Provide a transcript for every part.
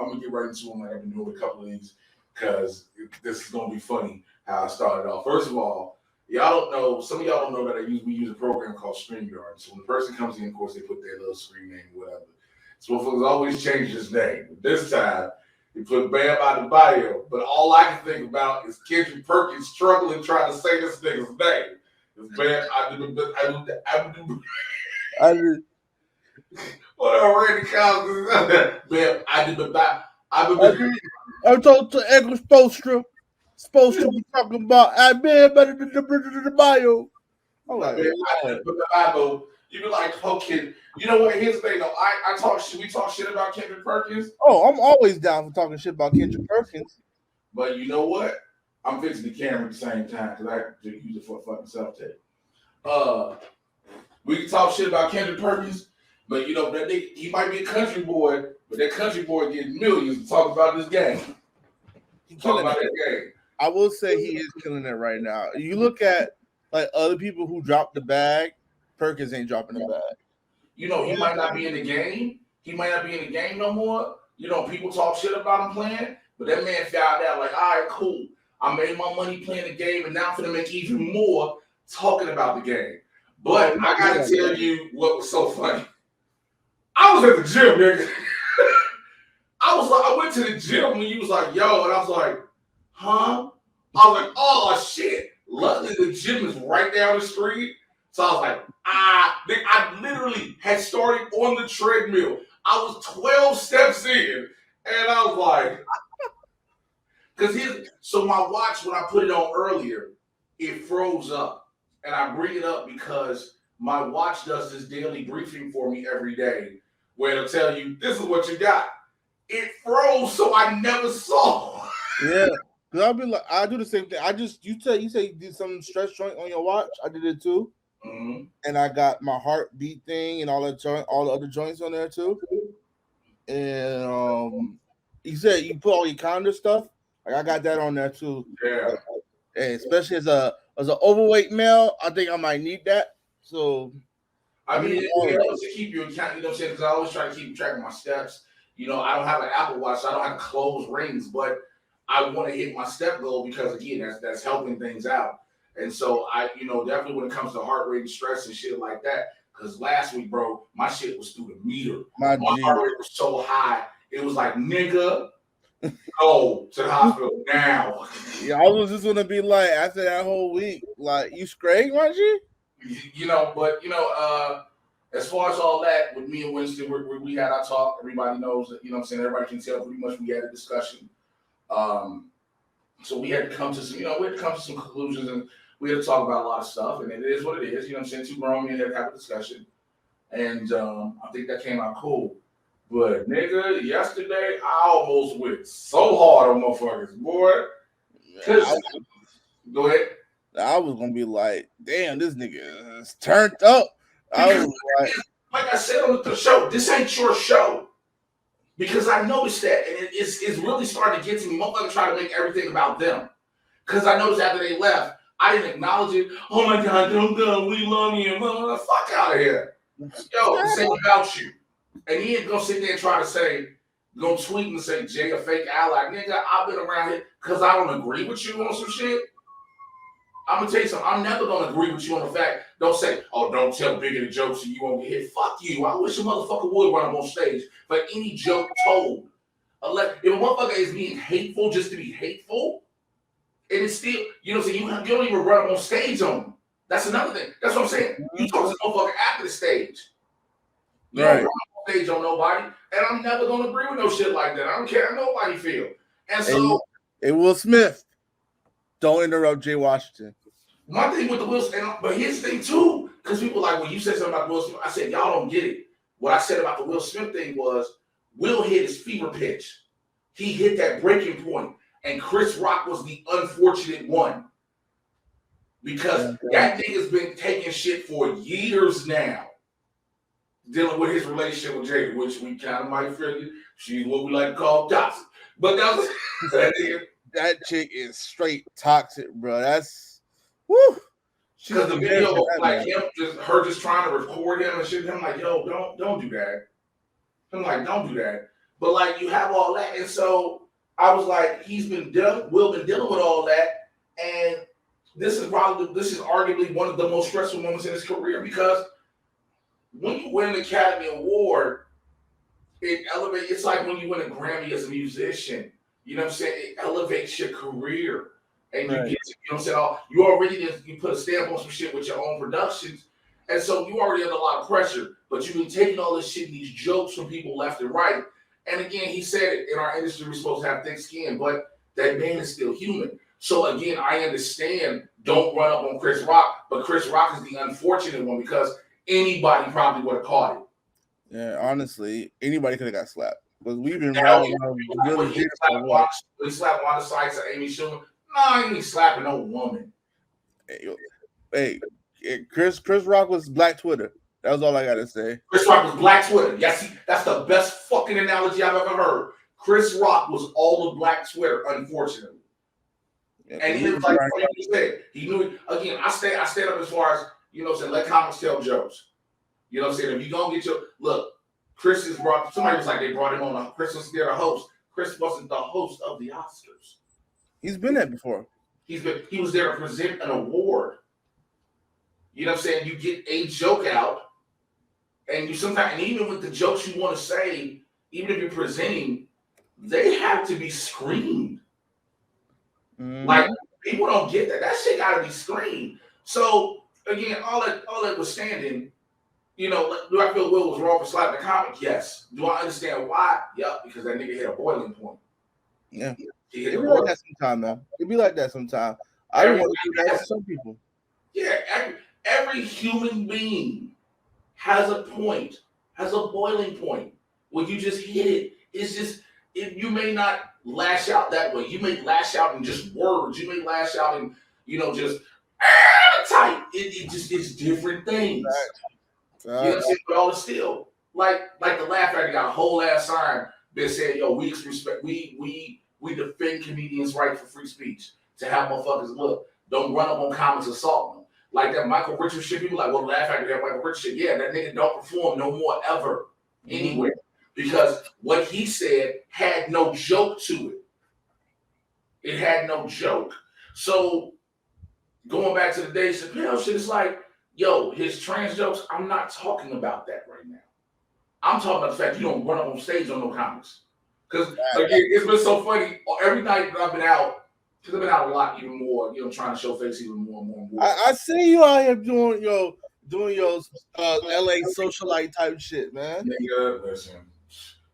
I'm gonna get right into them like I've been doing a couple of these because this is gonna be funny how I started off. First of all, y'all don't know. Some of y'all don't know that we use a program called StreamYard. So when the person comes in, of course, they put their little screen name, whatever. So motherfuckers always change his name. But this time, he put Bam out the bio. But all I can think about is Kendrick Perkins struggling trying to say this nigga's name. It's Bam. I did. Whatever Randy Collins. Bam. I told the English supposed to be talking about I been better than the bio. I'm like, you be like, okay, you know what? Here's the thing, though. I talk shit. We talk shit about Kendrick Perkins. Oh, I'm always down for talking shit about Kendrick Perkins. But you know what? I'm fixing the camera at the same time because I use it for fucking self tape. We can talk shit about Kendrick Perkins, but you know that nigga, he might be a country boy, but that country boy getting millions to talk about this game. Talk about that game. I will say he is killing it right now. You look at like other people who dropped the bag, Perkins ain't dropping the bag. You know, he might not be in the game. He might not be in the game no more. You know, people talk shit about him playing, but that man found out like, all right, cool. I made my money playing the game, and now I'm gonna make even more talking about the game. But I gotta tell you what was so funny. I was at the gym, nigga. I went to the gym when you was like, yo, and I was like, huh? I was like, oh shit. Luckily the gym is right down the street. So I was like, I literally had started on the treadmill. I was 12 steps in, and I was like, so my watch, when I put it on earlier, it froze up. And I bring it up because my watch does this daily briefing for me every day where it'll tell you, this is what you got. It froze, so I never saw. Yeah. Cause I'll be like, I do the same thing. You say you did some stretch joint on your watch. I did it too, and I got my heartbeat thing and all the other joints on there too. And you said you put all your calendar stuff. Like I got that on there too. Yeah. And especially as an overweight male, I think I might need that. So I mean, it helps to keep you account. You know what I'm saying? Because I always try to keep track of my steps. You know, I don't have an Apple Watch, so I don't have closed rings, but I want to hit my step goal because again, that's helping things out. And so definitely when it comes to heart rate and stress and shit like that, because last week, bro, my shit was through the meter. My heart rate was so high, it was like, nigga, go to the hospital now. Yeah, I was just gonna be like, after that whole week, like, you straight, weren't you? As far as all that, with me and Winston, we had our talk. Everybody knows that, you know what I'm saying? Everybody can tell pretty much we had a discussion. So we had to come to some conclusions, and we had to talk about a lot of stuff, and it is what it is. You know what I'm saying? Two grown men had to have a discussion, and I think that came out cool. But nigga, yesterday I almost went so hard on motherfuckers, boy. Go ahead. I was gonna be like, damn, this nigga is turned up. I was like I said on the show, this ain't your show. Because I noticed that, and it's really starting to get to me. Motherfuckers try to make everything about them. Because I noticed after they left, I didn't acknowledge it. Oh my God, don't go. We love you. Fuck out of here. Yo, this ain't about you. And he ain't gonna sit there and try to say, gonna tweet and say Jay a fake ally. Nigga, I've been around here because I don't agree with you on some shit. I'm gonna tell you something. I'm never gonna agree with you on the fact. Don't say, oh, don't tell bigoted jokes so you won't get hit. Fuck you. I wish a motherfucker would run up on stage for any joke told. If a motherfucker is being hateful just to be hateful, and it's still, you know what I'm saying? You don't even run up on stage on them. That's another thing. That's what I'm saying. You talk to the motherfucker after the stage. You don't run up on stage on nobody, and I'm never gonna agree with no shit like that. I don't care how nobody feel. And so, hey, Will Smith, don't interrupt Jay Washington. My thing with the Will Smith, but here's the thing too, because people like, when you said something about Will Smith, I said, y'all don't get it. What I said about the Will Smith thing was, Will hit his fever pitch. He hit that breaking point, and Chris Rock was the unfortunate one. Because that nigga's been taking shit for years now, dealing with his relationship with Jada, which we kind of might feel she's what we like to call toxic. But that chick is straight toxic, bro. That's woo. Because the video, like her just trying to record him and shit. I'm like, yo, don't do that. I'm like, don't do that. But like you have all that, and so I was like, Will been dealing with all that, and this is arguably one of the most stressful moments in his career because when you win an Academy Award, it's like when you win a Grammy as a musician. You know what I'm saying? It elevates your career. And you get, you know what I'm saying? You already you put a stamp on some shit with your own productions. And so you already under a lot of pressure. But you've been taking all this shit, these jokes from people left and right. And again, he said it, in our industry, we're supposed to have thick skin, but that man is still human. So again, I understand, don't run up on Chris Rock, but Chris Rock is the unfortunate one because anybody probably would have caught it. Yeah, honestly, anybody could have got slapped. Because we've been riding when he slapped Wanda Sykes or Amy Schumer. No, he ain't slapping no woman. Hey, Chris Rock was Black Twitter. That was all I gotta say. Chris Rock was Black Twitter. Yes, that's the best fucking analogy I've ever heard. Chris Rock was all of Black Twitter, unfortunately. Yeah, and he was like you said, he knew it. Again, I stand up as far as, you know what I'm saying, let comics tell jokes. You know what I'm saying? If you gonna get your look, Chris is brought. Somebody was like they brought him on. Chris was their host. Chris wasn't the host of the Oscars. He's been there before. He was there to present an award. You know what I'm saying? You get a joke out, and you sometimes, and even with the jokes you want to say, even if you're presenting, they have to be screened. Like people don't get that. That shit got to be screened. So again, all that was standing. You know, do I feel Will was wrong for slapping the comic? Yes. Do I understand why? Yep, because that nigga hit a boiling point. Yeah. It'd be like that sometime, though. It'd be like that sometime. I don't want to do that to some people. Yeah, every human being has a point, has a boiling point where you just hit it. It's just, you may not lash out that way. You may lash out in just words. You may lash out in, you know, just type. It just is different things. Right. You know what I'm saying? But all is still like the Laugh Factory got a whole ass sign that said, "Yo, we defend comedians' right for free speech to have motherfuckers look. Don't run up on comics assaulting them." Like that Michael Richards shit. People like, well, the Laugh Factory had Michael Richards shit. Yeah, that nigga don't perform no more ever anywhere because what he said had no joke to it. It had no joke. So going back to the Dave Chappelle shit, it's like, yo, his trans jokes, I'm not talking about that right now. I'm talking about the fact you don't run up on stage on no comics. Because, again, it's been so funny. Every night that I've been out, because I've been out a lot even more, you know, trying to show face even more and more and more. I see you out here doing your LA socialite type shit, man. Nigga, listen.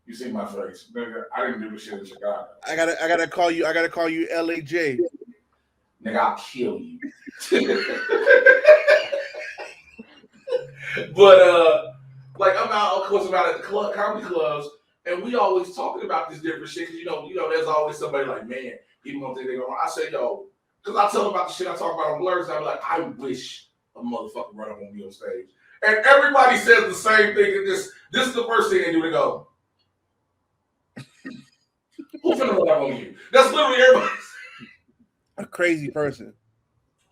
You see my face. Nigga, I didn't do this shit in Chicago. I gotta call you LAJ. Nigga, I'll kill you. But like I'm out, of course, I'm out at the comedy clubs, and we always talking about this different shit because you know, there's always somebody like, man, people gonna think they're going. I say, yo, because I tell them about the shit I talk about on Blurs, and I'm like, I wish a motherfucker run up on me on stage, and everybody says the same thing. And this is the first thing they do. They go, "Who finna run up on you?" That's literally everybody. A crazy person.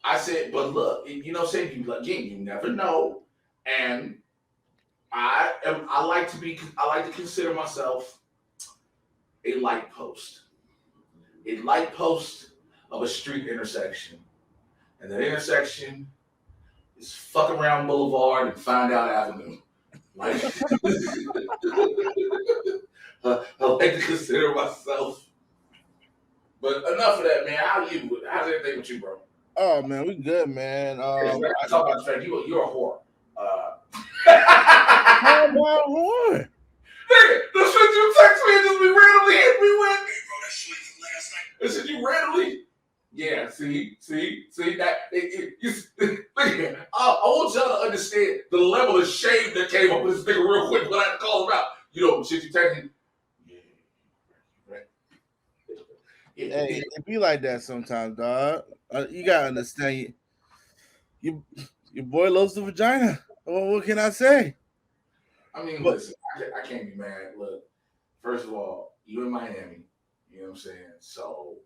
I said, but look, you know, again, you never know. And I like to consider myself a light post of a street intersection. And that intersection is Fuck Around Boulevard and Find Out Avenue. Like, I like to consider myself. But enough of that, man. How's everything with you, bro? Oh man, we good, man. I talk about the fact you're a whore. How am I a whore? Nigga, the shit you text me and just be randomly hit me with. Bro, that shit last night. The shit you randomly. Yeah, see that. I want y'all to understand the level of shame that came up with this nigga real quick when I had to call him out. You know, shit you text me. Hey, it be like that sometimes, dog. You gotta understand. Your boy loves the vagina. Well, what can I say? I mean, listen, I can't be mad. Look, first of all, you in Miami, you know what I'm saying? So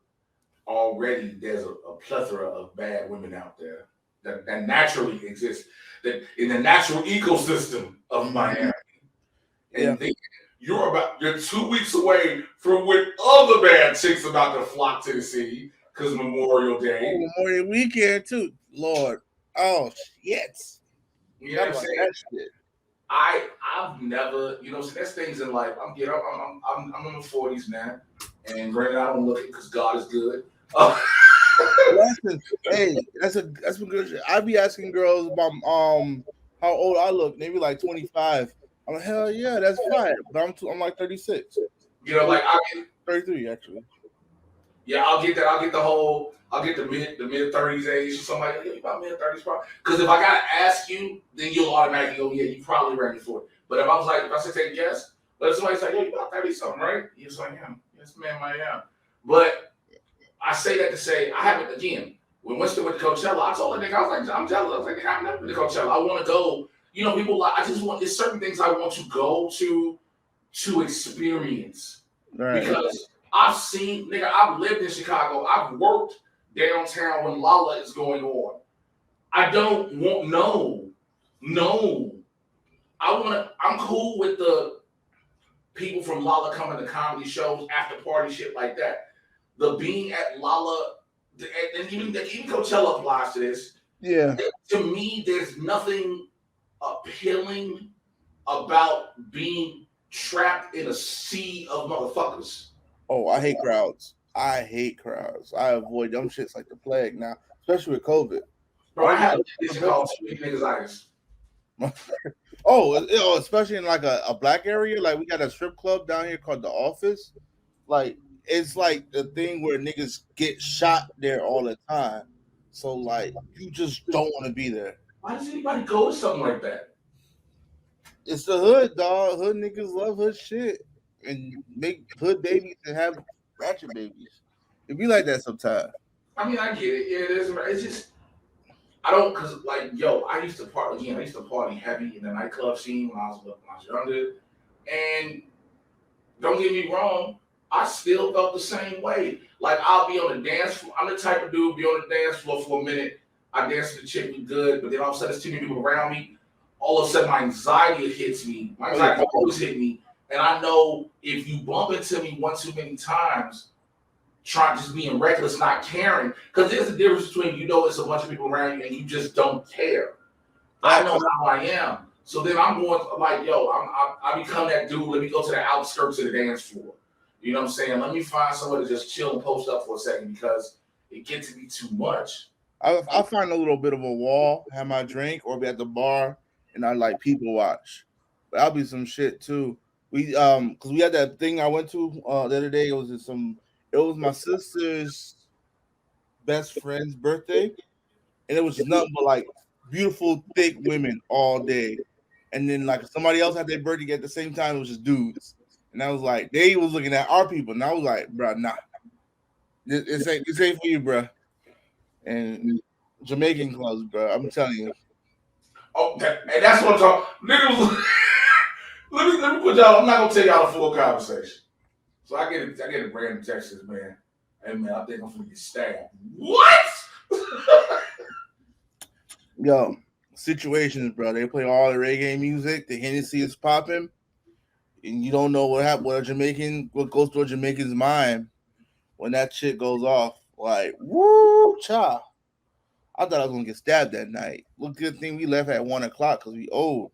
already there's a plethora of bad women out there that naturally exist, that in the natural ecosystem of Miami. And You're 2 weeks away from when other bad chicks about to flock to the city because Memorial Day. Memorial weekend too. Lord, oh shit! You know what I'm About saying? that shit. I've never, so there's things in life. I'm in my 40s now, and granted, I don't look it because God is good. Hey, that's some good shit. I be asking girls about how old I look. They be like 25. I'm like, hell yeah, that's fine. But I'm like 36. Like I get 33 actually. Yeah, I'll get that. I'll get the mid 30s age. Somebody, yeah, you about mid 30s, probably. Because if I gotta ask you, then you'll automatically go, yeah, you probably ready for it. But if I was like, if I said take a guess, but if somebody say, yo, you about 30 something, right? Yes, I am. Yes, ma'am, I am. But I say that to say I haven't again. When Winston went to Coachella, I told the nigga, I was like, I'm jealous. I was like, nigga, I've never been to Coachella. I want to go. People like I just want. There's certain things I want to go to experience Right. because I've seen, nigga, I've lived in Chicago. I've worked downtown when Lala is going on. I don't want, no. I'm cool with the people from Lala coming to comedy shows, after party shit like that. The being at Lala, and even Coachella applies to this. Yeah. To me, there's nothing appealing about being trapped in a sea of motherfuckers. Oh, I hate crowds. I avoid them shits like the plague now, especially with COVID. Bro, I had a condition called too many niggas. Especially in like a black area. Like we got a strip club down here called The Office. Like it's like the thing where niggas get shot there all the time. So like you just don't want to be there. Why does anybody go to something like that? It's the hood, dog. Hood niggas love hood shit and make hood babies and have ratchet babies. It be like that sometimes. I mean, I get it. Yeah, it is. It's just I don't, cause like I used to party heavy in the nightclub scene when I was younger, and don't get me wrong, I still felt the same way. Like I'll be on the dance floor. I'm the type of dude be on the dance floor for a minute. I dance with the chick, we good, but then all of a sudden there's too many people around me. All of a sudden my anxiety hits me. My anxiety always hit me, and I know if you bump into me one too many times, trying just being reckless, not caring, because there's a difference between it's a bunch of people around you and you just don't care. I know how I am. So then I'm going like, I become that dude. Let me go to the outskirts of the dance floor. You know what I'm saying? Let me find somewhere to just chill and post up for a second because it gets to be too much. I find a little bit of a wall, have my drink, or be at the bar, and I like people watch. But that'll be some shit too. We because we had that thing I went to the other day. It was my sister's best friend's birthday, and it was just nothing but like beautiful, thick women all day. And then like somebody else had their birthday at the same time. It was just dudes, and I was like, they was looking at our people, and I was like, bro, nah, this ain't for you, bro. And Jamaican clubs, bro, I'm telling you. Oh, and that's what I'm talking. Niggas, let me put y'all. I'm not gonna tell y'all the full conversation. So I get a random text, man. Hey man, I think I'm gonna get stabbed. What? Yo, situations, bro. They play all the reggae music. The Hennessy is popping, and you don't know what goes through a Jamaican's mind when that shit goes off. Like, woo, cha. I thought I was gonna get stabbed that night. Look, good thing we left at 1:00 because we old.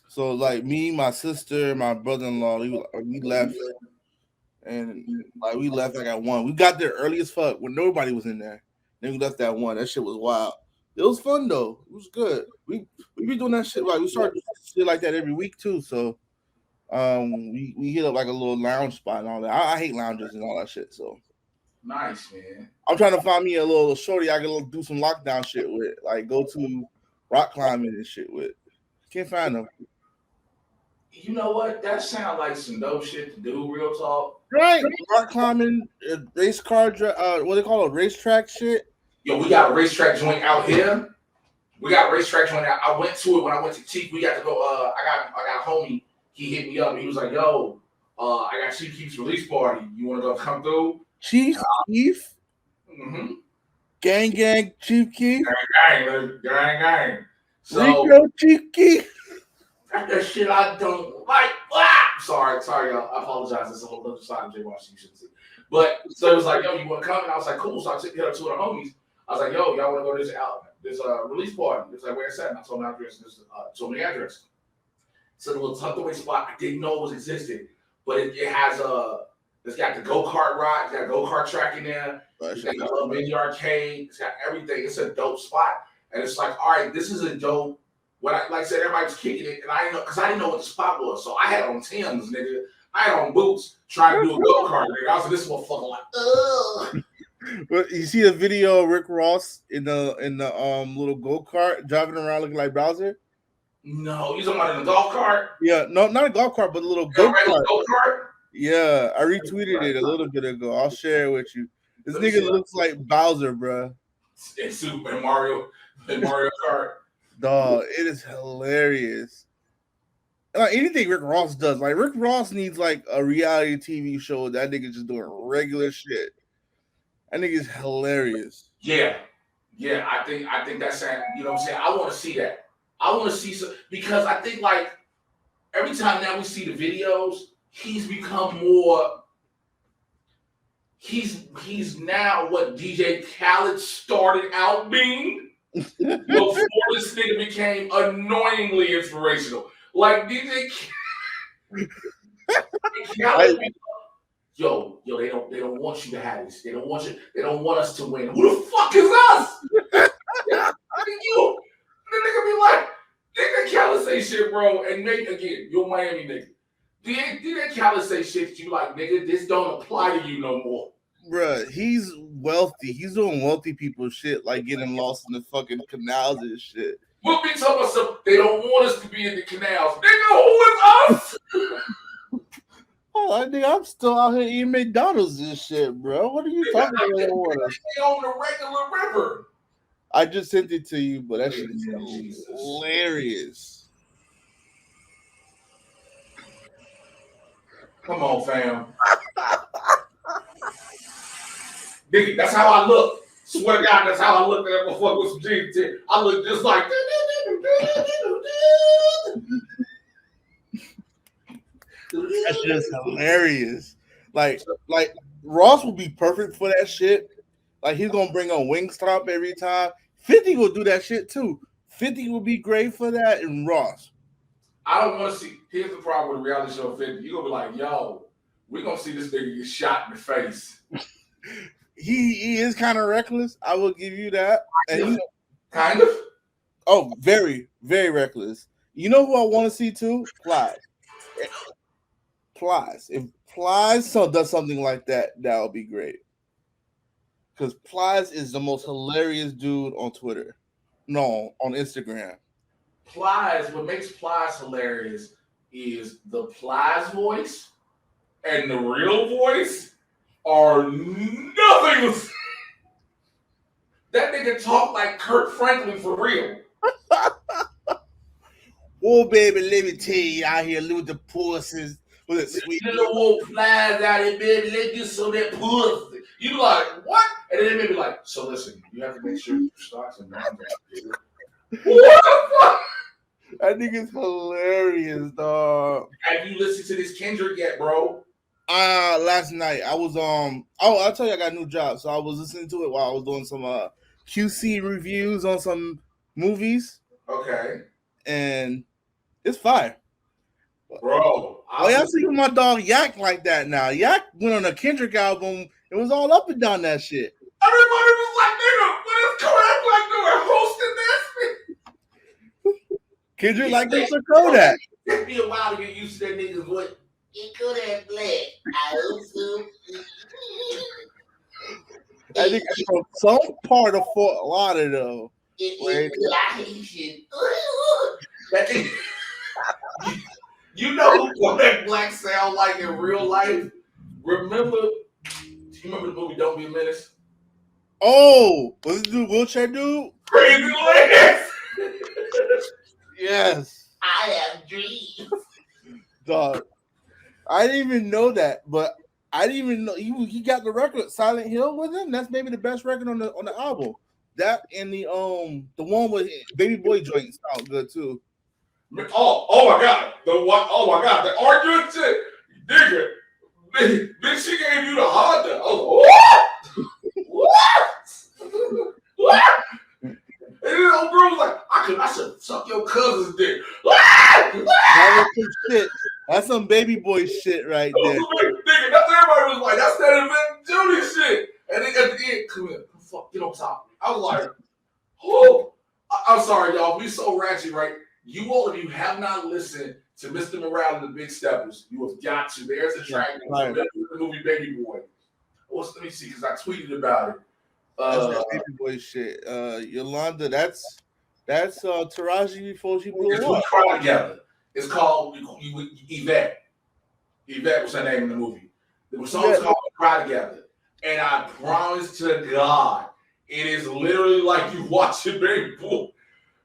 So like me, my sister, my brother-in-law, we left, and like we left like at 1. We got there early as fuck when nobody was in there. Then we left at 1. That shit was wild. It was fun though. It was good. We be doing that shit, like we started shit like that every week too. So we hit up like a little lounge spot and all that. I hate lounges and all that shit. So nice, man. I'm trying to find me a little shorty I can do some lockdown shit with, like go to rock climbing and shit with. Can't find them. You know what? That sounds like some dope shit to do. Real talk. Right, rock climbing, race car, what they call it, racetrack shit. Yo, we got a racetrack joint out here. We got a racetrack joint out. I went to it when I went to Chief. We got to go. I got a homie. He hit me up. He was like, "Yo, I got Chief Keef's release party. You want to go come through?" Chief Keef. Mm-hmm. Gang, Chief Keef. Gang. So Rico Chief Keef. That shit I don't like. Ah! Sorry, y'all. I apologize. It's a whole other side of Jay Washington you shouldn't see. But so it was like, yo, you want to come? And I was like, cool. So I hit up two of the homies. I was like, yo, y'all want to go to this release party? It was like, where it's at? And I told them the address. Told me the address. So the little tucked away spot, I didn't know it was existed, but it has it's got the go-kart ride, it's got go-kart track in there, it's got a mini arcade, it's got everything. It's a dope spot. And it's like, all right, this is a dope. What I like I said, everybody was kicking it, and I didn't know because I didn't know what the spot was. So I had on Tim's, nigga. I had on boots trying to do a go-kart, nigga. I was like, this motherfucker like, ugh. But you see the video of Rick Ross in the little go-kart driving around looking like Bowser? No, you talking about in a golf cart? Yeah, no, not a golf cart, but a little go-kart. Go-kart? Yeah, I retweeted it a little bit ago. I'll share it with you. This nigga looks like Bowser, bro. In Super Mario Kart. Dog, it is hilarious. Like anything Rick Ross does, like Rick Ross needs like a reality TV show. That nigga just doing regular shit. I think it's hilarious. Yeah, I think that's you know what I'm saying. I want to see that. I want to see some because I think like every time now we see the videos, he's become more. He's now what DJ Khaled started out being before this nigga became annoyingly inspirational. Like DJ Khaled. Yo, they don't want you to have this. They don't want you. They don't want us to win. Who the fuck is us? You. The nigga be like, DJ Khaled say shit, bro, and make again, you're a Miami nigga. DJ Khaled say shit, you like, nigga, this don't apply to you no more. Bruh, he's wealthy. He's doing wealthy people shit, like getting lost in the fucking canals and shit. We'll be talking about stuff. They don't want us to be in the canals. Nigga, who is us? Oh, I think I'm still out here eating McDonald's and shit, bro. What are you talking about? They on the regular river. I just sent it to you, but that shit is hilarious. Come on, fam. Nigga, that's how I look. Swear to God, that's how I look at that motherfucker with some jeans. I look just like. That's just hilarious. Like Ross will be perfect for that shit. Like he's gonna bring on Wingstop every time. 50 will do that shit too. 50 will be great for that, and Ross. I don't want to see. Here's the problem with a reality show 50. You're gonna be like, yo, we're gonna see this nigga get shot in the face. He is kind of reckless. I will give you that. And kind of. Oh, very, very reckless. You know who I want to see too? Plies. If Plies does something like that, that would be great. Because Plies is the most hilarious dude on Twitter. No, on Instagram. Plies, what makes Plies hilarious is the Plies voice and the real voice are nothing. That nigga talk like Kurt Franklin for real. Oh, baby, let me tell you out here, look at the pussies. With it sweet. Little old Plies out here, baby, let get some of that pussy. You like, what? And then they may be like, so listen, you have to make sure your stocks and bonds are what the fuck? That nigga's hilarious, dog. Have you listened to this Kendrick yet, bro? Last night I was I'll tell you I got a new job, so I was listening to it while I was doing some QC reviews on some movies. Okay. And it's fire. Bro. Why y'all see my dog Yak like that now? Yak went on a Kendrick album. It was all up and down that shit. Everybody was like, nigga, what is correct like doing hosting this? Kendrick like this a Kodak. It took me a while to get used to that nigga's voice. It could have black. I also. I think it's from some part of Fort Lauderdale. That thing. You know what that black sound like in real life? Remember the movie Don't Be a Menace? Oh, was this dude wheelchair dude? Crazy Legs! Yes. I have dreams. Dog. I didn't even know that, but I didn't even know he got the record Silent Hill with him. That's maybe the best record on the album. That and the one with Baby Boy joint sound good too. Oh my God, the what? Oh my God, the arguing shit, nigga. Then she gave you the Honda. Oh, what? What? And then the old girl was like, I should suck your cousin's dick. That was some shit. That's some baby boy shit right there. Nigga, that's what everybody was like. That's that event Judy shit. And then at the end, come here, fuck, get on top of me. I was like, oh, I'm sorry, y'all. We so ratchet, right? You all of you have not listened to Mr. Morale and the Big Steppers. You have got to. There's a track from the movie Baby Boy. Let me see, because I tweeted about it. That's that baby boy shit. Yolanda, that's Taraji before she blew up. We cry together. It's called Yvette. Yvette was her name in the movie. The song's called Cry Together. And I promise to God, it is literally like you watching Baby Boy.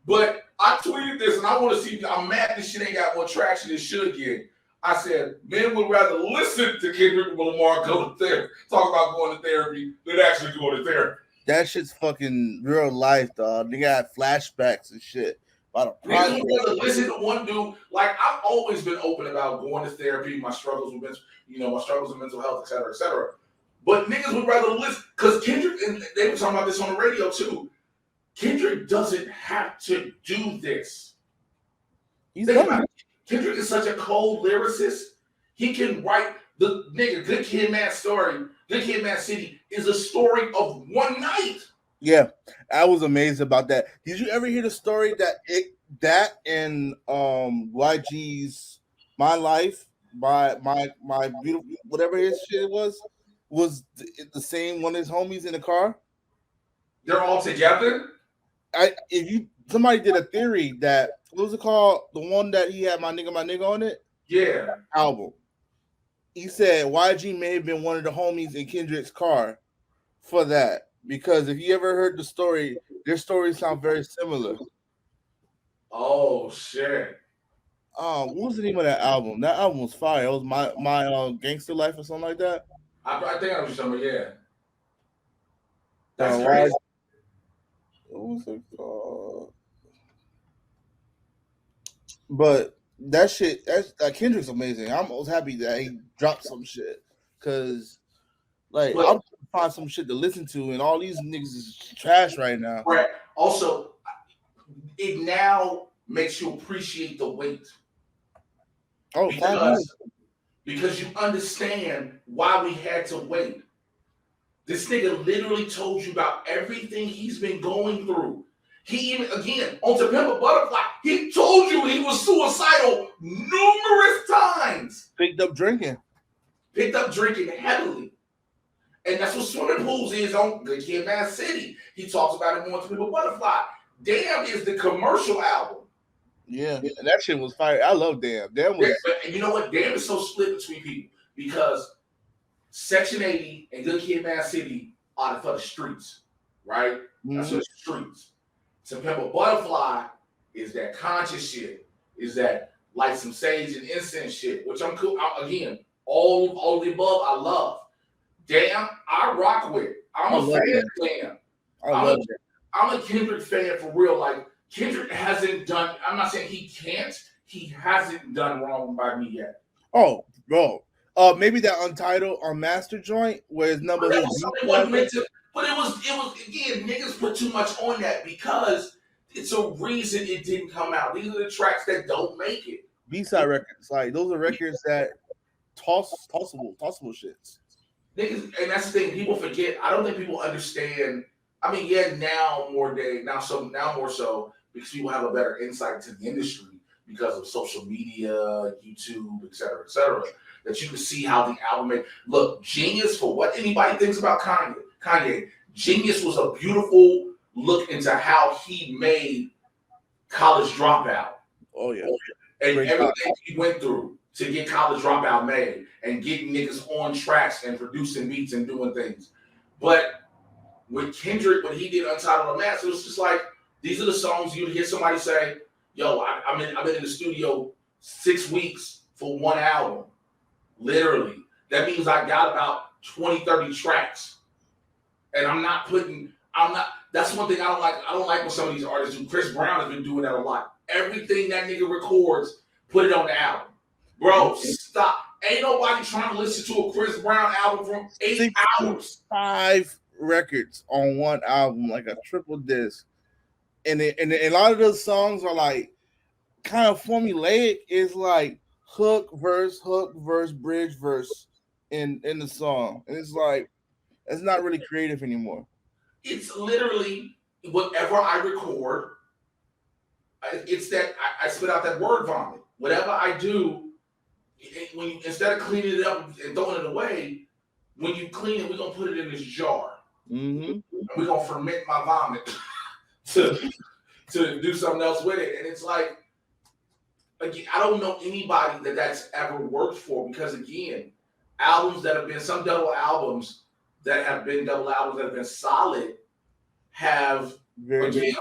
But I tweeted this, and I want to see. I'm mad this shit ain't got more traction it should get. I said, men would rather listen to Kendrick Lamar go to therapy, talk about going to therapy, than actually going to therapy. That shit's fucking real life, dog. They got flashbacks and shit. Niggas would rather listen to one dude. Like, I've always been open about going to therapy, my struggles with mental health, et cetera, et cetera. But niggas would rather listen, because Kendrick, and they were talking about this on the radio too. Kendrick doesn't have to do this. Kendrick is such a cold lyricist. He can write the nigga Good Kid, Mad Story. Good Kid, Mad City is a story of one night. Yeah, I was amazed about that. Did you ever hear the story that and YG's My Life by my beautiful whatever his shit was the same one of his homies in the car? They're all together. Somebody did a theory that what was it called? The one that he had my nigga on it? Yeah. Album. He said YG may have been one of the homies in Kendrick's car for that. Because if you ever heard the story, their stories sound very similar. Oh shit. What was the name of that album? That album was fire. It was my Gangster Life or something like that. I think I was somewhere, yeah. That's crazy. What was it called? But that shit, Kendrick's amazing. I'm most happy that he dropped some shit. Cause I'm trying to find some shit to listen to, and all these niggas is trash right now. Right. Also, it now makes you appreciate the wait. Oh, because you understand why we had to wait. This nigga literally told you about everything he's been going through. He even, again, on To Pimp a Butterfly, he told you he was suicidal numerous times. Picked up drinking heavily. And that's what Swimming Pools is on Good Kid, Mad City. He talks about it more To Pimp a Butterfly. Damn is the commercial album. Yeah, and that shit was fire. I love Damn. Damn was. And you know what? Damn is so split between people because Section 80 and Good Kid, Mad City are for the streets, right? Mm-hmm. That's for the streets. To Pimp a Butterfly is that conscious shit, is that like some sage and incense shit, which I'm cool. Again, all of the above, I love. Damn, I rock with. I'm a fan of Damn. I'm a Kendrick fan for real. Like, Kendrick hasn't done, I'm not saying he can't, he hasn't done wrong by me yet. Oh, bro. Maybe that Untitled Unmastered joint where his number but it was again, niggas put too much on that because it's a reason it didn't come out. These are the tracks that don't make it. B-side records, like those are records that tossable shits. Niggas, and that's the thing, people forget. I don't think people understand. I mean, yeah, now more so because people have a better insight to the industry because of social media, YouTube, et cetera, that you can see how the album made. Look, Genius, for what anybody thinks about Kanye, Genius was a beautiful look into how he made College Dropout. Oh, yeah. And great everything he went through to get College Dropout made and getting niggas on tracks and producing beats and doing things. But with Kendrick, when he did Untitled Unmastered, it was just like, these are the songs you'd hear somebody say, yo, I've been in the studio 6 weeks for one album. Literally. That means I got about 20, 30 tracks. And that's one thing I don't like. I don't like when some of these artists do. Chris Brown has been doing that a lot. everything that nigga records, put it on the album. Bro, stop. Ain't nobody trying to listen to a Chris Brown album from 8 hours. 5 records on one album, like a triple disc. And a lot of those songs are like kind of formulaic. It's like hook, verse, bridge, verse in the song. And it's like, it's not really creative anymore. It's literally whatever I record, it's that I spit out that word vomit. Whatever I do, when you, instead of cleaning it up and throwing it away, when you clean it, we're gonna put it in this jar. Mm-hmm. And we're gonna ferment my vomit to do something else with it. And it's like, again, I don't know anybody that's ever worked for, because again, albums that have been some double albums that have been solid have again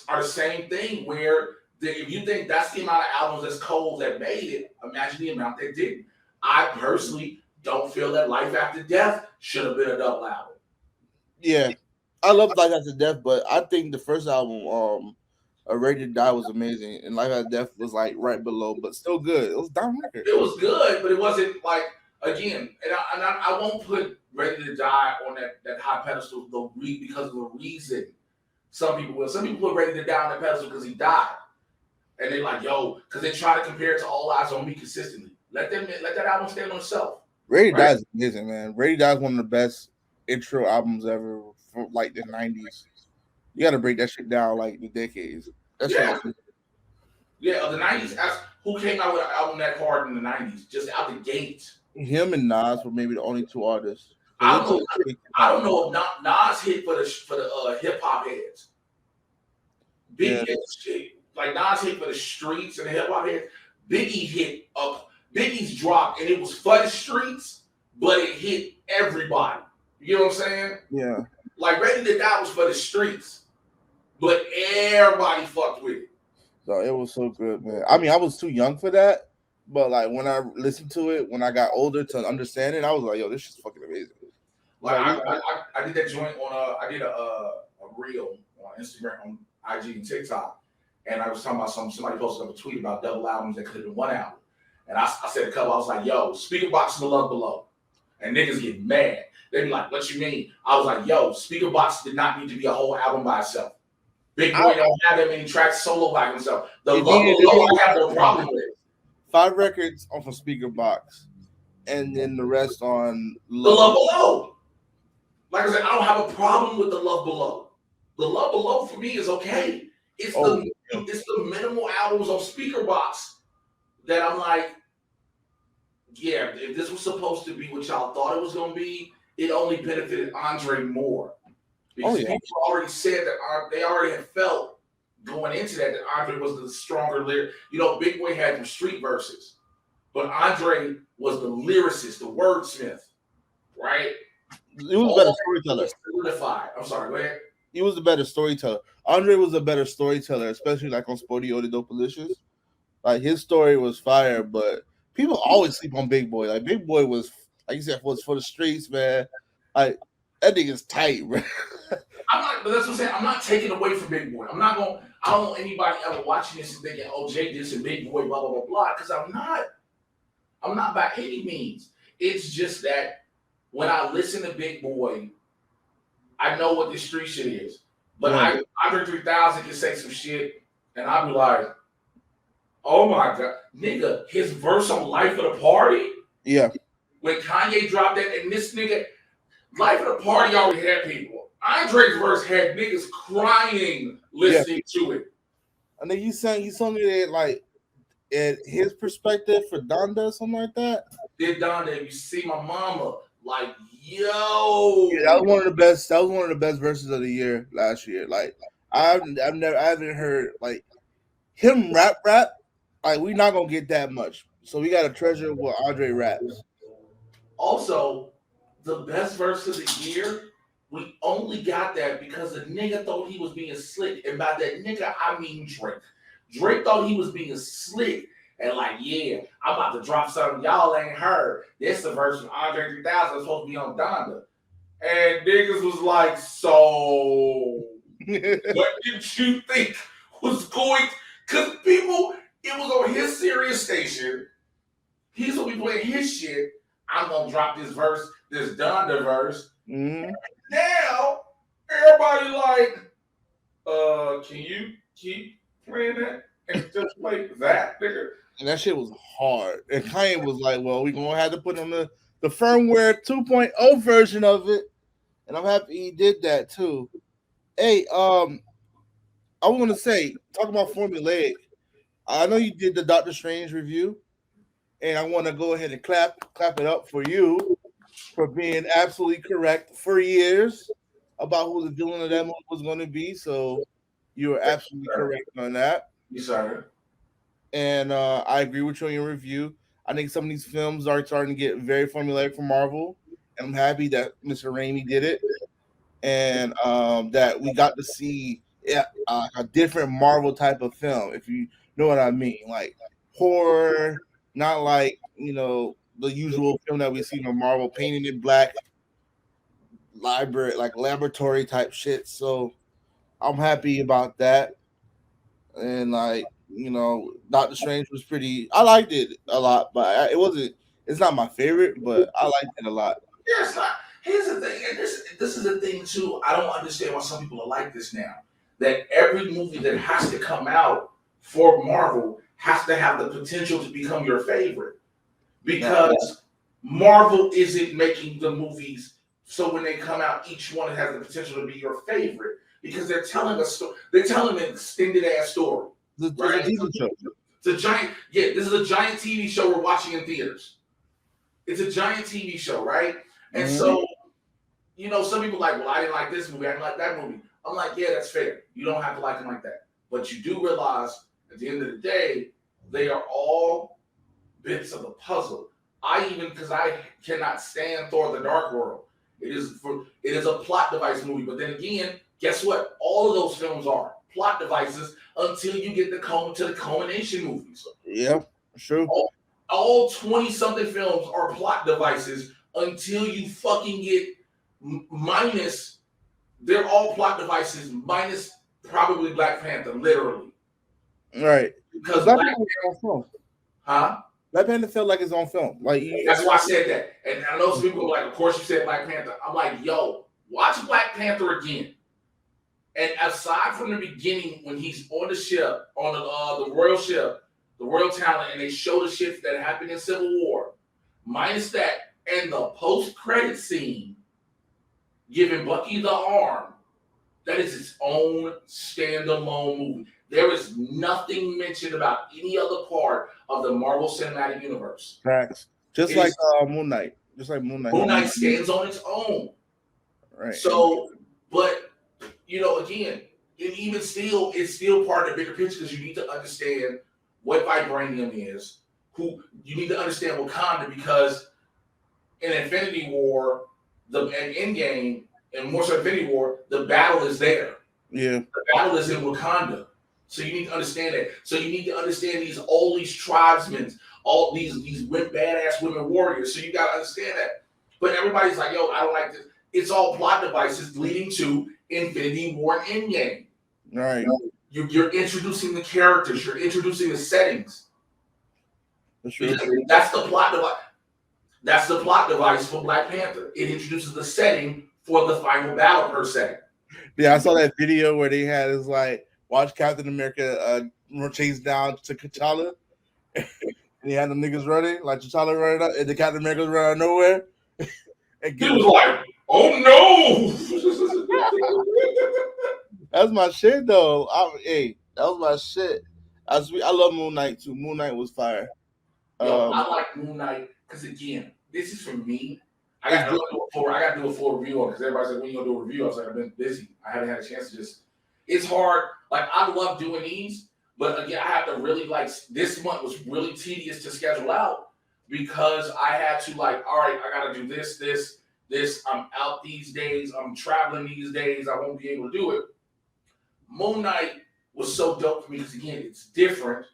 are the same thing, where if you think that's the amount of albums that's Cole that made it, imagine the amount that didn't. I personally don't feel that Life After Death should have been a double album. Yeah, I love Life After Death, but I think the first album, A Ready to Die, was amazing, and Life After Death was like right below, but still good. It was down record. It was good, but it wasn't like, again, and I won't put Ready to Die on that high pedestal because of the reason. Some people will. Some people put Ready to Die on that pedestal because he died, and they're like, yo, because they try to compare it to All Eyes on Me consistently. Let that album stand on itself. Ready to Die is amazing, man. Ready to Die is one of the best intro albums ever from like the 90s. You got to break that shit down like the decades. That's the 90s. Who came out with an album that hard in the 90s? Just out the gate. Him and Nas were maybe the only two artists. I don't know if Nas hit for the hip hop heads. Like Nas hit for the streets and the hip hop heads. Biggie hit up. Biggie's dropped, and it was for the streets, but it hit everybody. You know what I'm saying? Yeah. Like Ready to Die was for the streets, but everybody fucked with it. So it was so good, man. I mean, I was too young for that, but like when I listened to it, when I got older to understand it, I was like, yo, this shit's fucking amazing. Like I did that joint on I did a reel on Instagram, on IG and TikTok, and I was talking about somebody posted up a tweet about double albums that could have been one album. And I said a couple, I was like, yo, Speaker Box and The Love Below. And niggas get mad. They be like, what you mean? I was like, yo, Speaker Box did not need to be a whole album by itself. Big Boy don't have that many tracks solo by himself. The Love Below, I have no problem with it. 5 records off of Speaker Box, and then the rest on The Love Below. Like I said, I don't have a problem with The Love Below. The Love Below for me is okay. It's the minimal albums on Speaker Box that I'm like, yeah, if this was supposed to be what y'all thought it was going to be, it only benefited Andre more. Because people already said that they already had felt going into that Andre was the stronger lyric. You know, Big Boy had some street verses, but Andre was the lyricist, the wordsmith, right? He was a better storyteller. Solidified. I'm sorry, go ahead. He was the better storyteller. Andre was a better storyteller, especially like on Sporty the Dopalicious. Like his story was fire, but people always sleep on Big Boy. Like Big Boy was, like you said, was for the streets, man. Like that nigga's tight, bro. But that's what I'm saying. I'm not taking away from Big Boy. I don't want anybody ever watching this and thinking, oh, Jay did some Big Boy, blah, blah, blah, blah, because I'm not. I'm not by any means. It's just that when I listen to Big Boy, I know what this street shit is. But Andre 3000 can say some shit, and I'll be like, oh my God, nigga, his verse on Life of the Party? Yeah. When Kanye dropped that, and this nigga, Life of the Party already had people. Andre's verse had niggas crying listening to it. And then he sung it like at his perspective for Donda or something like that. Did Donda, you see my mama, like, yo. Yeah, that was one of the best. That was one of the best verses of the year last year. Like I haven't heard like him rap. Like we're not gonna get that much, so we gotta treasure what Andre raps. Also, the best verse of the year, we only got that because the nigga thought he was being slick, and by that nigga I mean Drake. Drake thought he was being slick and like, yeah, I'm about to drop something y'all ain't heard. This the verse from Andre 3000 supposed to be on Donda, and niggas was like, so what did you think was going? Because people, it was on his Sirius station. He's gonna be playing his shit. I'm gonna drop this verse, this Donda verse. Mm-hmm. Now everybody like, can you keep playing that and just play that, nigga? And that shit was hard. And Kanye was like, well, we're gonna have to put on the firmware 2.0 version of it. And I'm happy he did that too. Hey, I want to say, talk about formulaic. I know you did the Doctor Strange review, and I want to go ahead and clap it up for you for being absolutely correct for years about who the villain of that movie was going to be. So you are absolutely correct on that. You sorry. And I agree with you on your review. I think some of these films are starting to get very formulaic for Marvel, and I'm happy that Mr. Raimi did it, and that we got to see a different Marvel type of film, if you know what I mean, like horror, not like the usual film that we see from Marvel, painted in black, library like laboratory type shit. So I'm happy about that, and Doctor Strange was pretty. I liked it a lot, but it wasn't. It's not my favorite, but I liked it a lot. Yeah, it's not. Here's the thing, and this is the thing too. I don't understand why some people are like this now. That every movie that has to come out for Marvel has to have the potential to become your favorite, because Marvel isn't making the movies so when they come out, each one has the potential to be your favorite because they're telling a story. They're telling an extended ass story. Right? It's a giant. Yeah, this is a giant TV show we're watching in theaters. It's a giant TV show, right? And so, some people are like, well, I didn't like this movie, I didn't like that movie. I'm like, yeah, that's fair. You don't have to like them like that. But you do realize at the end of the day, they are all bits of the puzzle. Because I cannot stand Thor: The Dark World. It is a plot device movie. But then again, guess what? All of those films are plot devices until you get to the culmination movies. Yeah, sure. All 20-something films are plot devices until you fucking get minus. They're all plot devices minus probably Black Panther, literally. Right. Because Black Panther, Black Panther felt like his own film. That's why I said that. And I know some people are like, of course you said Black Panther. I'm like, yo, watch Black Panther again. And aside from the beginning, when he's on the ship, on the royal ship, the royal talent, and they show the shit that happened in Civil War, minus that, and the post-credit scene giving Bucky the arm, that is its own standalone movie. There is nothing mentioned about any other part of the Marvel Cinematic Universe. Facts. Just like Moon Knight. Moon Knight stands on its own. Right. So, but again, and even still, it's still part of the bigger picture because you need to understand what vibranium is. You need to understand Wakanda, because in Infinity War, and Endgame, and more so Infinity War, the battle is there. Yeah. The battle is in Wakanda. So you need to understand that. So you need to understand all these tribesmen, all these badass women warriors. So you got to understand that. But everybody's like, yo, I don't like this. It's all plot devices leading to Infinity War and Endgame. Right. You're introducing the characters. You're introducing the settings. That's true. That's the plot device. That's the plot device for Black Panther. It introduces the setting for the final battle per se. Yeah, I saw that video where they had is like, watch Captain America chase down to T'Challa, and he had the niggas running, like T'Challa running up, and the Captain America's running out of nowhere. And he was like, oh no! That's my shit though. That was my shit. I love Moon Knight too. Moon Knight was fire. I like Moon Knight because, again, this is for me. I got to do a full review on it because everybody's like, when you gonna do a review? I was like, I've been busy. I haven't had a chance to just. It's hard. Like, I love doing these, but again, I have to really this month was really tedious to schedule out because I had to all right, I got to do this. I'm out these days. I'm traveling these days. I won't be able to do it. Moon Knight was so dope for me because, again, it's different.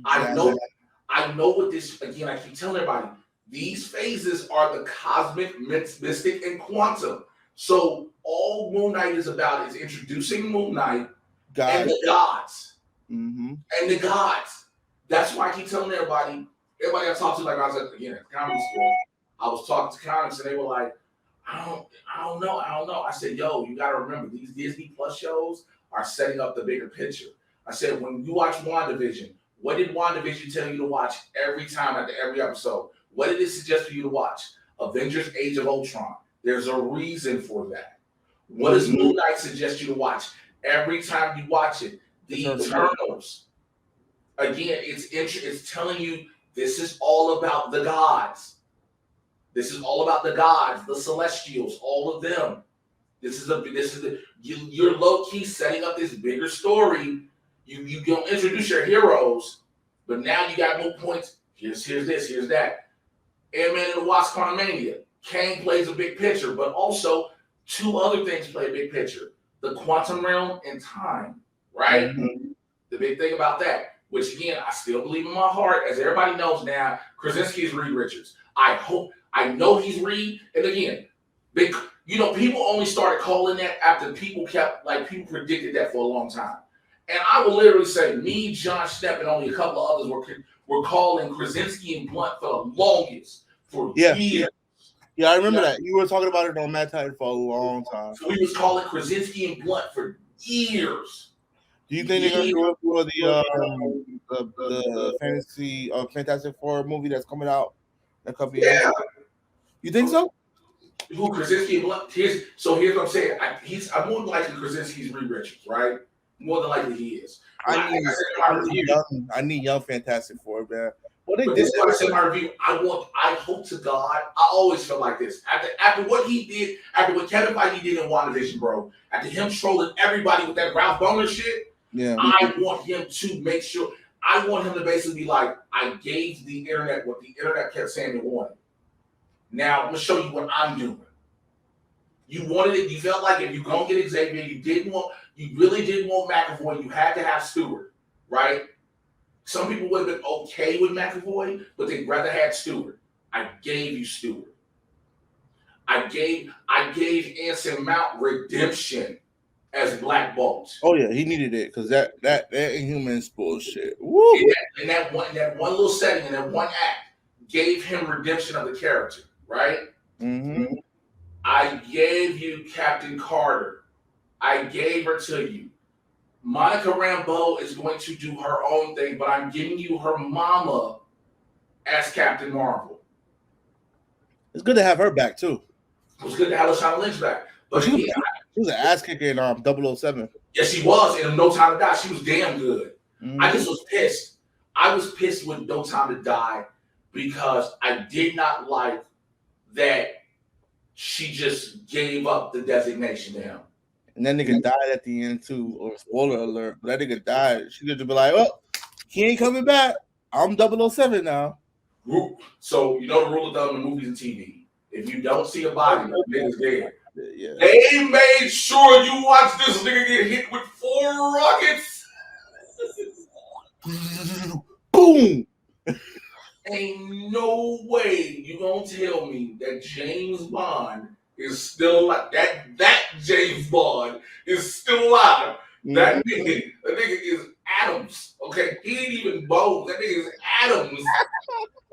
I know what this, again, I keep telling everybody, these phases are the cosmic, mystic, and quantum. So all Moon Knight is about is introducing Moon Knight and the gods. Mm-hmm. And the gods. That's why I keep telling everybody I talk to, like I was at comedy school, I was talking to comics and they were like, I don't know. I said, yo, you gotta remember these Disney Plus shows are setting up the bigger picture. I said, when you watch WandaVision, what did WandaVision tell you to watch every time after every episode? What did it suggest for you to watch? Avengers Age of Ultron. There's a reason for that. What does Moon Knight suggest you to watch every time you watch it? The Eternals. Again, it's telling you this is all about the gods. This is all about the gods, the Celestials, all of them. You're low key setting up this bigger story. You don't introduce your heroes, but now you got more points. Here's this, here's that. Ant-Man and the Wasp: Quantumania. Kang plays a big picture, but also two other things play a big picture: the quantum realm and time. Right. Mm-hmm. The big thing about that. Which again, I still believe in my heart, as everybody knows now, Krasinski is Reed Richards. I know he's Reed, and again, people only started calling that after people predicted that for a long time. And I will literally say, me, John Schnepp, and only a couple of others were calling Krasinski and Blunt for the longest, for years. Yeah, I remember that. You were talking about it on Matt Titan for a long time. So we was calling Krasinski and Blunt for years. Do you think they're gonna do it for the fantasy Fantastic Four movie that's coming out in a couple years? Yeah. You think so? Who, Krasinski and Blunt? Here's what I'm saying. I'm more than likely Krasinski's Reed Richards, right? More than likely he is. I need young Fantastic Four, man. This is what I said in my review. I hope to God. I always feel like this. After what he did, after what Kevin Feige did in WandaVision, bro, after him trolling everybody with that Ralph Boner shit, yeah. I want him to make sure. I want him to basically be like, I gave the internet what the internet kept saying they wanted. Now I'm gonna show you what I'm doing. You wanted it. You felt like if you gonna get Xavier, you really didn't want McAvoy. You had to have Stewart, right? Some people would have been okay with McAvoy, but they'd rather have Stewart. I gave you Stewart. I gave Anson Mount redemption as Black Bolt. Oh yeah, he needed it because that Inhumans bullshit. Woo! In that one little setting, in that one act, gave him redemption of the character, right? Mm-hmm. I gave you Captain Carter. I gave her to you. Monica Rambeau is going to do her own thing, but I'm giving you her mama as Captain Marvel. It's good to have her back too. It was good to have Lashana Lynch back. But she was an ass kicker in 007. Yeah, she was in No Time to Die. She was damn good. Mm-hmm. I just was pissed. I was pissed with No Time to Die because I did not like that she just gave up the designation to him. And that nigga died at the end too, or spoiler alert, but that nigga died. She could just be like, oh, he ain't coming back. I'm 007 now. So, you know the rule of thumb in movies and TV. If you don't see a body, the nigga's dead. Yeah. They made sure you watch this nigga get hit with 4 rockets. Boom. Ain't no way you gonna tell me that James Bond is still alive. That James Bond is still alive. Mm-hmm. That nigga is atoms. Okay, he ain't even bones. That nigga is atoms.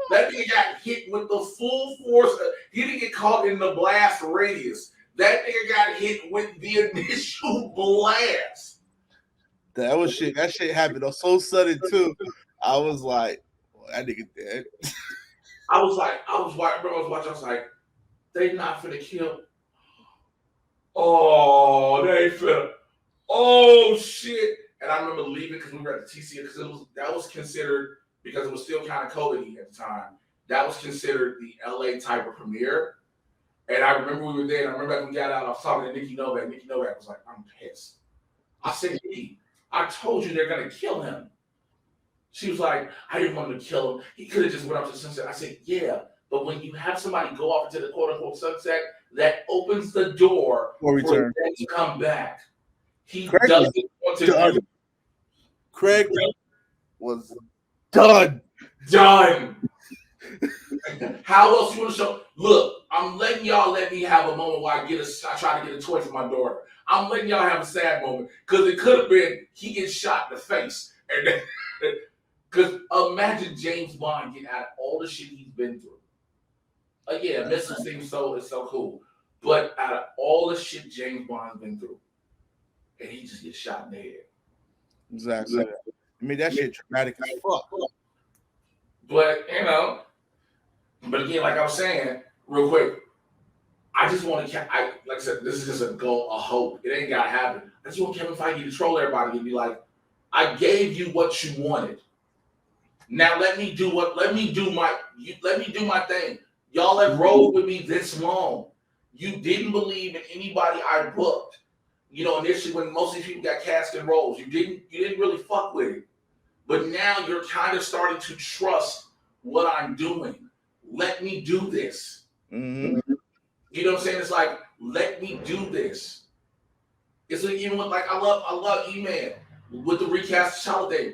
That nigga got hit with the full force. He didn't get caught in the blast radius. That nigga got hit with the initial blast. That was shit. That shit happened so sudden too. I was like, well, that nigga dead. I was watching. I was like, they not finna kill. Oh, they finna. Oh shit! And I remember leaving because we were at the TCA because that was considered, because it was still kind of COVID at the time. That was considered the LA type of premiere. And I remember we were there. And I remember when we got out, I was talking to Nikki Novak. Nikki Novak was like, "I'm pissed." I said, "Nikki, I told you they're gonna kill him." She was like, "I didn't want him to kill him. He could have just went off to sunset." I said, "Yeah, but when you have somebody go off into the quote unquote sunset, that opens the door for them to come back." He doesn't want to do. Craig was done. How else you want to show? Look, I'm letting y'all let me have a moment where I try to get a toy for my daughter. I'm letting y'all have a sad moment because it could have been he gets shot in the face. And because imagine James Bond getting out of all the shit he's been through. Yeah, missile seems so cool, but out of all the shit James Bond's been through, and he just gets shot in the head. Exactly. I mean, that shit traumatic as fuck. But but again, like I was saying, real quick, I just want to, like I said, this is just a goal, a hope. It ain't gotta happen. I just want Kevin Feige to troll everybody and be like, I gave you what you wanted. Now let me do my thing. Y'all have rolled with me this long. You didn't believe in anybody I booked. Initially when most of these people got cast in roles, you didn't really fuck with it. But now you're kind of starting to trust what I'm doing. Let me do this. Mm-hmm. You know what I'm saying? It's like, let me do this. It's like, even with, like, I love E-Man with the recast T'Challa thing.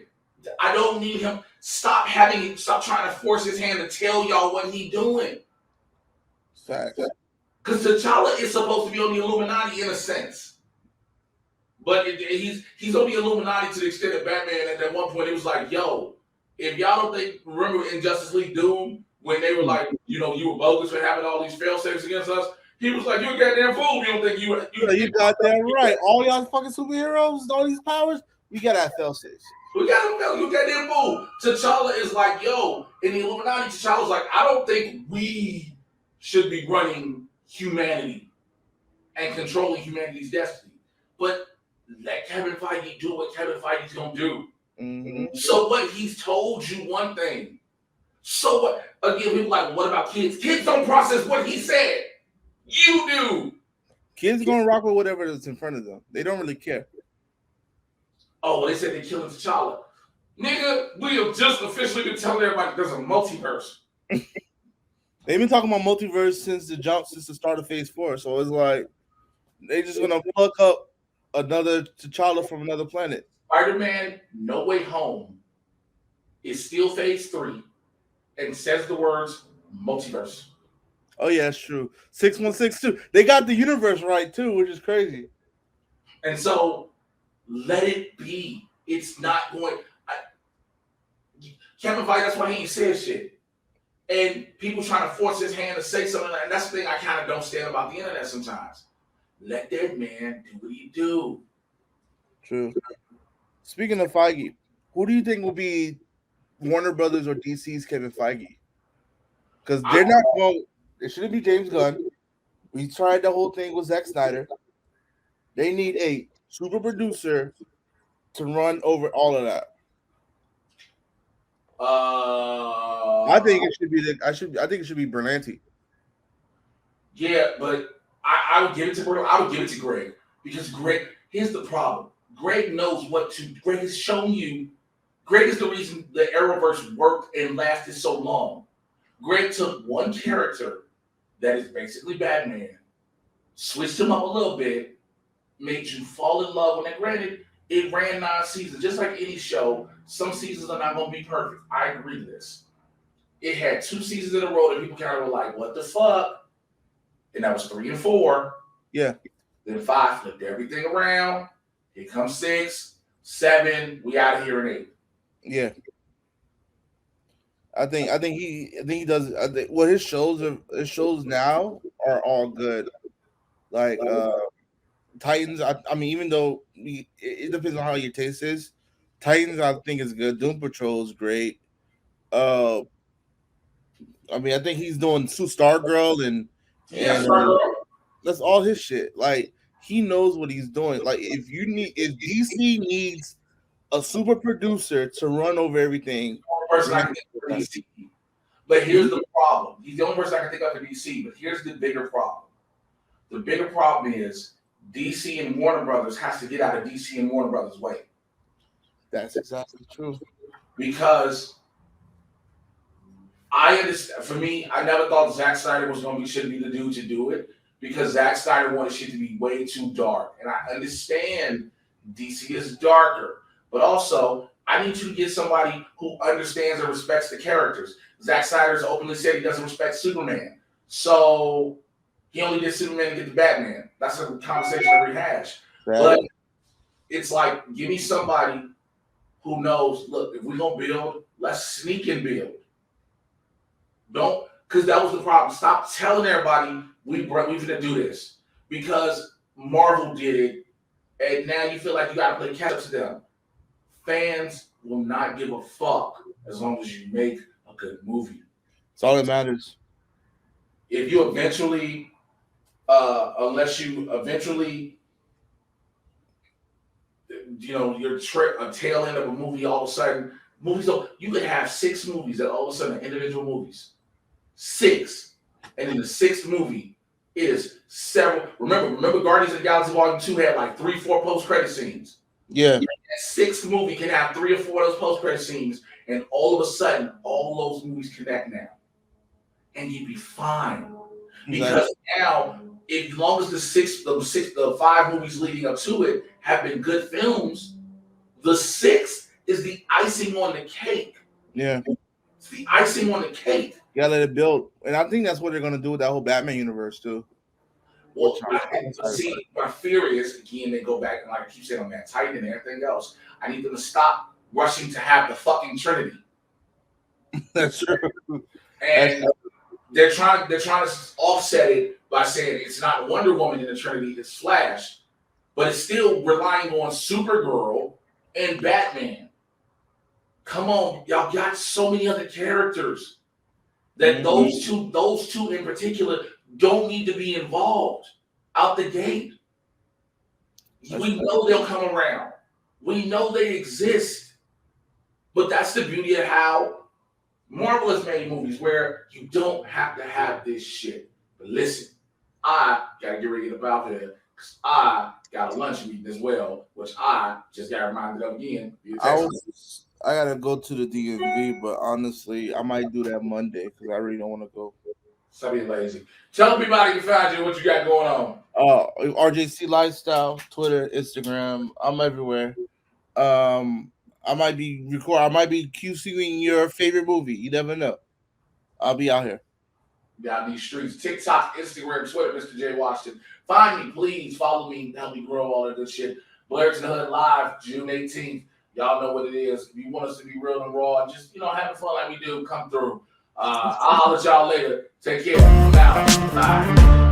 I don't need him. Stop trying to force his hand to tell y'all what he doing. Facts. Because T'Challa is supposed to be on the Illuminati in a sense. But he's on the Illuminati to the extent that Batman at that one point, it was like, yo, if y'all don't remember in Justice League Doom, when they were like, you were bogus for having all these fail-safes against us, he was like, you're a goddamn fool if you don't think you goddamn right. All y'all fucking superheroes, all these powers, we gotta have fail-safes. We got him, you goddamn fool. T'Challa is like, yo, in the Illuminati, T'Challa's like, I don't think we should be running humanity and controlling humanity's destiny. But let Kevin Feige do what Kevin Feige's gonna do. Mm-hmm. So what? He's told you one thing. So what? Again, people like, what about kids? Kids don't process what he said. You do. Kids gonna rock with whatever is in front of them. They don't really care. Oh, well, they said they're killing T'Challa. Nigga, we have just officially been telling everybody there's a multiverse. They've been talking about multiverse since the start of Phase 4. So it's like they just gonna pluck up another T'Challa from another planet. Spider-Man No Way Home is still Phase 3 and says the words multiverse. Oh yeah, that's true. 6162. They got the universe right too, which is crazy. And so let it be. It's not going. Kevin Feige, that's why he ain't said shit. And people trying to force his hand to say something, and that's the thing I kind of don't stand about the internet sometimes. Let that man do what he do. True. Speaking of Feige, who do you think will be Warner Brothers or DC's Kevin Feige? Because they're not going. It shouldn't be James Gunn. We tried the whole thing with Zack Snyder. They need a super producer to run over all of that. I think it should be I think it should be Berlanti. Yeah, but I would give it to Greg because Greg. Here's the problem. Greg knows what to. Greg has shown you. Greg is the reason the Arrowverse worked and lasted so long. Greg took one character that is basically Batman, switched him up a little bit, made you fall in love with it. Granted, it ran 9 seasons. Just like any show, some seasons are not going to be perfect. I agree with this. It had 2 seasons in a row that people kind of were like, what the fuck? And that was 3 and 4. Yeah. Then 5 flipped everything around. Here comes 6, 7. We out of here in 8. Yeah. I think he does. His shows now are all good. Like Titans. I mean, even though it depends on how your taste is. Titans, I think is good. Doom Patrol is great. I mean, I think he's doing Stargirl and that's all his shit. Like he knows what he's doing. Like if DC needs a super producer to run over everything. But here's the problem. He's the only person I can think of for DC, but here's the bigger problem. The bigger problem is DC and Warner Brothers has to get out of DC and Warner Brothers' way. That's exactly true. Because I understand, for me, I never thought Zack Snyder should be the dude to do it because Zack Snyder wanted shit to be way too dark. And I understand DC is darker, but also I need to get somebody who understands and respects the characters. Zack Snyder's openly said he doesn't respect Superman. So he only did Superman to get the Batman. That's a conversation that we hash. But it's like, give me somebody who knows, look, if we're going to build, let's sneak and build. Don't, because that was the problem. Stop telling everybody we're going to do this. Because Marvel did it, and now you feel like you got to play catch up to them. Fans will not give a fuck as long as you make a good movie. That's all that matters. If you eventually, unless you eventually, you're a tail end of a movie, all of a sudden, movies don't, you could have 6 movies that all of a sudden are individual movies. 6. And in the 6th movie, it is several. Remember Guardians of the Galaxy Volume 2 had like 3-4 post-credit scenes. Yeah. That 6th movie can have 3 or 4 of those post-credit scenes, and all of a sudden, all those movies connect now. And you'd be fine. Because now, as long as the 5 movies leading up to it have been good films, the 6th is the icing on the cake. Yeah. It's the icing on the cake. You gotta let it build. And I think that's what they're gonna do with that whole Batman universe too. Well, see, my fear is, again, they go back and like I keep saying on that Titan and everything else. I need them to stop rushing to have the fucking Trinity. That's true. And they're trying to offset it by saying it's not Wonder Woman in the Trinity, it's Flash, but it's still relying on Supergirl and Batman. Come on, y'all got so many other characters that those two in particular don't need to be involved out the gate. We know they'll come around. We know they exist. But that's the beauty of how Marvel has made movies where you don't have to have this shit. But listen, I got to get ready to get out there because I got a lunch meeting as well, which I just got reminded of again. I got to go to the DMV, but honestly, I might do that Monday because I really don't want to go. Stop being lazy. Tell people how they can find you, what you got going on. RJC Lifestyle, Twitter, Instagram. I'm everywhere. I might be QCing your favorite movie. You never know. I'll be out here. Down these streets. TikTok, Instagram, Twitter, Mr. J. Washington. Find me, please. Follow me. Help me grow all that good shit. Blair to the Hood Live, June 18th. Y'all know what it is. If you want us to be real and raw and just, having fun like we do, come through. I'll holler at y'all later. Take care. I'm out. Bye.